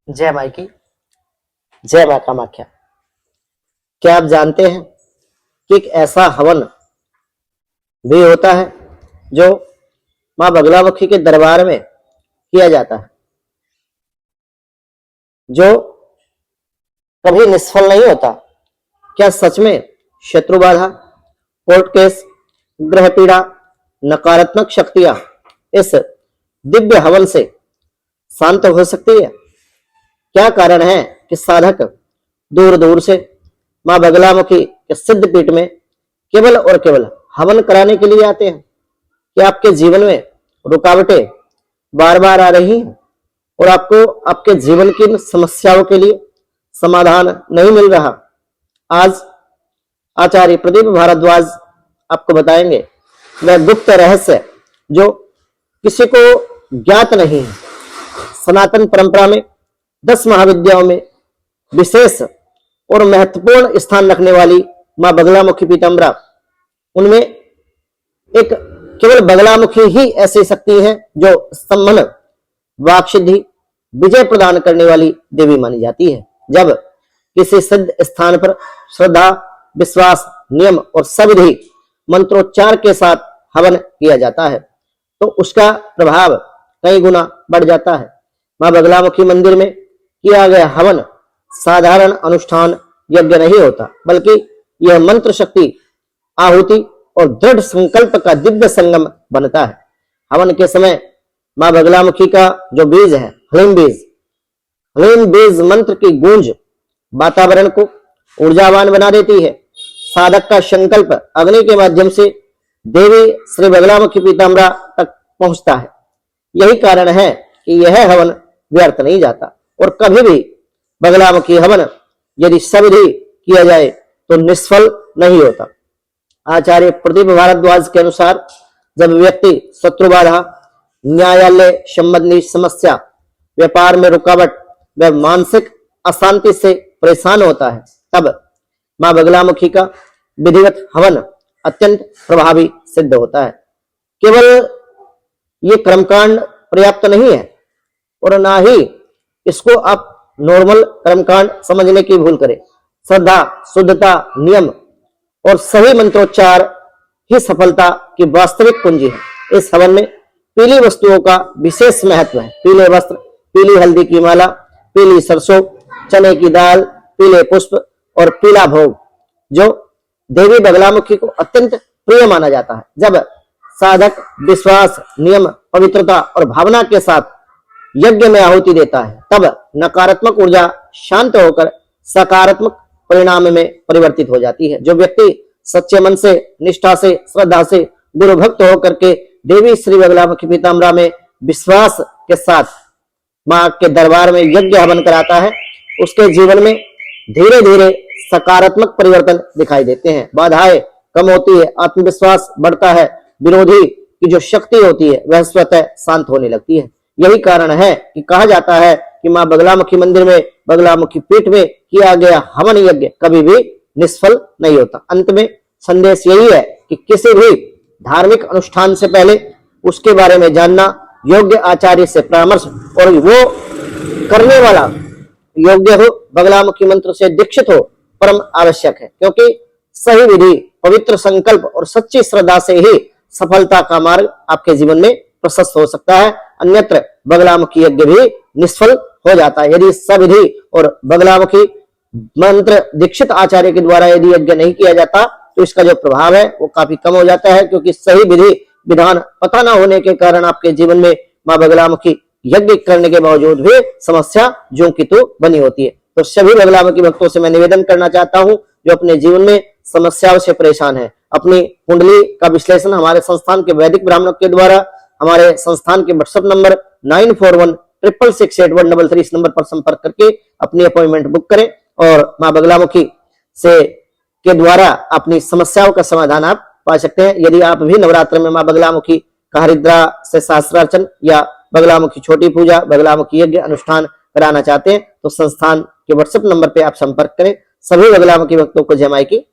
जय माई की, जय मां कामाख्या। क्या आप जानते हैं कि एक ऐसा हवन भी होता है जो मां बगलामुखी के दरबार में किया जाता है, जो कभी निष्फल नहीं होता? क्या सच में शत्रु बाधा, कोर्ट केस, ग्रह पीड़ा, नकारात्मक शक्तियां इस दिव्य हवन से शांत हो सकती है? क्या कारण है कि साधक दूर दूर से मां बगलामुखी के सिद्ध पीठ में केवल और केवल हवन कराने के लिए आते हैं? क्या आपके जीवन में रुकावटें बार बार आ रही हैं और आपको आपके जीवन की समस्याओं के लिए समाधान नहीं मिल रहा? आज आचार्य प्रदीप भारद्वाज आपको बताएंगे वह गुप्त रहस्य जो किसी को ज्ञात नहीं है। सनातन परंपरा में 10 महाविद्याओं में विशेष और महत्वपूर्ण स्थान रखने वाली मां बगलामुखी पीताम्बरा, उनमें एक केवल बगलामुखी ही ऐसी शक्ति है जो संमन, वाक्सिद्धि, विजय प्रदान करने वाली देवी मानी जाती है। जब किसी सिद्ध स्थान पर श्रद्धा, विश्वास, नियम और सविधि मंत्रोच्चार के साथ हवन किया जाता है तो उसका प्रभाव कई गुना बढ़ जाता है। मां बगलामुखी मंदिर में किया गया हवन साधारण अनुष्ठान यज्ञ नहीं होता, बल्कि यह मंत्र शक्ति, आहुति और दृढ़ संकल्प का दिव्य संगम बनता है। हवन के समय मां बगलामुखी का जो बीज है, ह्लीम बीज मंत्र की गूंज वातावरण को ऊर्जावान बना देती है। साधक का संकल्प अग्नि के माध्यम से देवी श्री बगलामुखी पीताम्बरा तक पहुंचता है। यही कारण है कि यह हवन व्यर्थ नहीं जाता और कभी भी बगलामुखी हवन यदि सविधि किया जाए तो निष्फल नहीं होता। आचार्य प्रदीप भारद्वाज के अनुसार जब व्यक्ति शत्रु बाधा, न्यायालय संबंधी समस्या, व्यापार में रुकावट व मानसिक अशांति से परेशान होता है, तब मां बगलामुखी का विधिवत हवन अत्यंत प्रभावी सिद्ध होता है। केवल ये कर्मकांड पर्याप्त नहीं है और ना ही इसको आप नॉर्मल कर्मकांड समझने की भूल करें। श्रद्धा, शुद्धता, नियम और सही मंत्रोच्चार ही सफलता की वास्तविक कुंजी है। इस हवन में पीली वस्तुओं का विशेष महत्व है। पीले वस्त्र, पीली हल्दी की माला, पीली सरसों, चने की दाल, पीले पुष्प और पीला भोग जो देवी बगलामुखी को अत्यंत प्रिय माना जाता है। जब साधक विश्वास, नियम, पवित्रता और भावना के साथ यज्ञ में आहुति देता है, तब नकारात्मक ऊर्जा शांत होकर सकारात्मक परिणाम में परिवर्तित हो जाती है। जो व्यक्ति सच्चे मन से, निष्ठा से, श्रद्धा से गुरु भक्त होकर के देवी श्री बगलामुखी पीताम्बरा में विश्वास के साथ मां के दरबार में यज्ञ हवन कराता है, उसके जीवन में धीरे धीरे सकारात्मक परिवर्तन दिखाई देते हैं। बाधाएं कम होती है, आत्मविश्वास बढ़ता है, विरोधी की जो शक्ति होती है वह स्वतः शांत होने लगती है। यही कारण है कि कहा जाता है कि मां बगलामुखी मंदिर में, बगलामुखी पीठ में किया गया हवन यज्ञ कभी भी निष्फल नहीं होता। अंत में संदेश यही है कि किसी भी धार्मिक अनुष्ठान से पहले उसके बारे में जानना, योग्य आचार्य से परामर्श और वो करने वाला योग्य हो, बगलामुखी मंत्र से दीक्षित हो, परम आवश्यक है। क्योंकि सही विधि, पवित्र संकल्प और सच्ची श्रद्धा से ही सफलता का मार्ग आपके जीवन में प्रशस्त हो सकता है, अन्यत्र बगलामुखी यज्ञ भी निष्फल हो जाता है। यदि सविधि और बगलामुखी मंत्र दीक्षित आचार्य के द्वारा यदि यज्ञ नहीं किया जाता तो इसका जो प्रभाव है वो काफी कम हो जाता है, क्योंकि सही विधि विधान पता न होने के कारण आपके जीवन में मां बगलामुखी यज्ञ करने के बावजूद भी समस्या ज्यों की त्यों बनी होती है। तो सभी बगलामुखी भक्तों से मैं निवेदन करना चाहता हूं जो अपने जीवन में समस्याओं से परेशान है, अपनी कुंडली का विश्लेषण हमारे संस्थान के वैदिक ब्राह्मणों के द्वारा हमारे संस्थान के व्हाट्सएप नंबर 9416681333 इस नंबर पर संपर्क करके अपनी अपॉइंटमेंट बुक करें और मां बगलामुखी से के द्वारा अपनी समस्याओं का समाधान आप पा सकते हैं। यदि आप भी नवरात्र में मां बगलामुखी का हरिद्रा से सहस्त्रार्चन या बगलामुखी छोटी पूजा, बगलामुखी यज्ञ अनुष्ठान कराना चाहते हैं तो संस्थान के व्हाट्सएप नंबर पे आप संपर्क करें। सभी बगलामुखी भक्तों को जय माई की